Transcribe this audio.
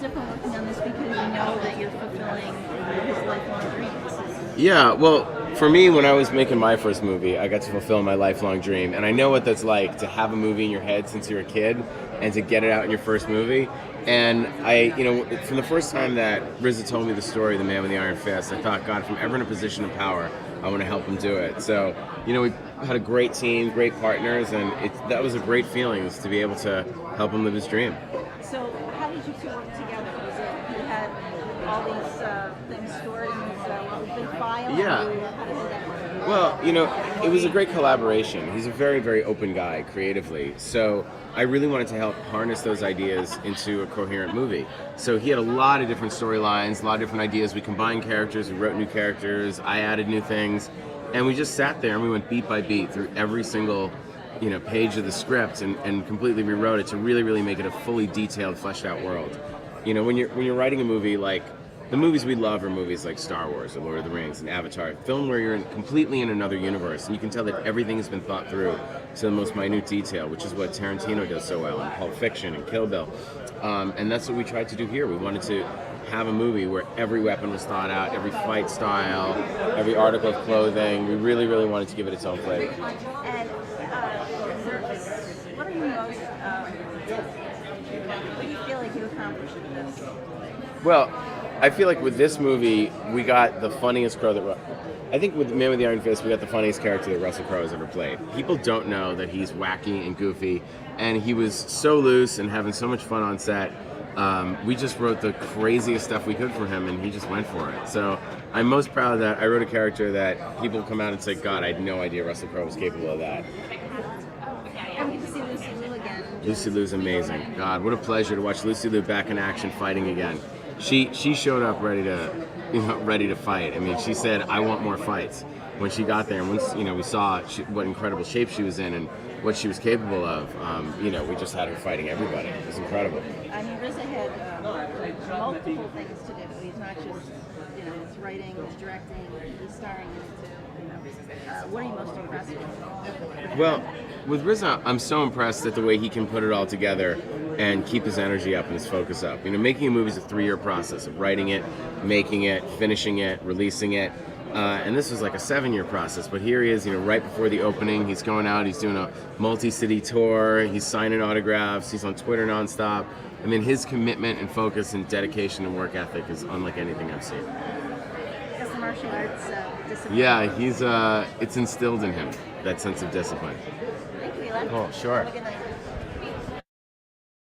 different working on this because you know that you're fulfilling his lifelong dreams? Yeah, well, for me, when I was making my first movie, I got to fulfill my lifelong dream, and I know what that's like to have a movie in your head since you're a kid, and to get it out in your first movie. And from the first time that RZA told me the story of The Man with the Iron Fist, I thought, God, if I'm ever in a position of power, I want to help him do it. So, we had a great team, great partners, and that was a great feeling, was to be able to help him live his dream. So, how did you two work together? Was it you had all these things stored in this big file? Yeah. How did that work? Well, it was a great collaboration. He's a very, very open guy creatively. So I really wanted to help harness those ideas into a coherent movie. So he had a lot of different storylines, a lot of different ideas. We combined characters, we wrote new characters, I added new things. And we just sat there and we went beat by beat through every single page of the script and completely rewrote it to really, really make it a fully detailed, fleshed out world. When you're writing a movie, like the movies we love are movies like Star Wars or Lord of the Rings and Avatar, film where you're completely in another universe, and you can tell that everything has been thought through to the most minute detail, which is what Tarantino does so well in Pulp Fiction and Kill Bill. And that's what we tried to do here. We wanted to have a movie where every weapon was thought out, every fight style, every article of clothing. We really, really wanted to give it its own flavor. And what are you most, what do you feel like you accomplished with this? Well, I feel like with this movie, we got the funniest Crow that... I think with Man with the Iron Fist, we got the funniest character that Russell Crowe has ever played. People don't know that he's wacky and goofy, and he was so loose and having so much fun on set. We just wrote the craziest stuff we could for him, and he just went for it. So I'm most proud that I wrote a character that people come out and say, God, I had no idea Russell Crowe was capable of that. And we can see Lucy Liu again. Lucy Liu's amazing. God, what a pleasure to watch Lucy Liu back in action fighting again. She showed up ready to fight. I mean, she said, I want more fights. When she got there, and once we saw what incredible shape she was in and what she was capable of, we just had her fighting everybody. It was incredible. I mean, RZA had multiple things to do. He's not just, he's writing, he's directing, he's starring in it too. What are you most impressed with? Well, with RZA, I'm so impressed at the way he can put it all together and keep his energy up and his focus up. Making a movie is a 3-year process of writing it, making it, finishing it, releasing it. And this was like a 7-year process, but here he is, right before the opening. He's going out, he's doing a multi-city tour, he's signing autographs, he's on Twitter nonstop. I mean, his commitment and focus and dedication and work ethic is unlike anything I've seen. Has the martial arts discipline? Yeah, it's instilled in him, that sense of discipline. Thank you, Eli. Cool, sure. Have a good night.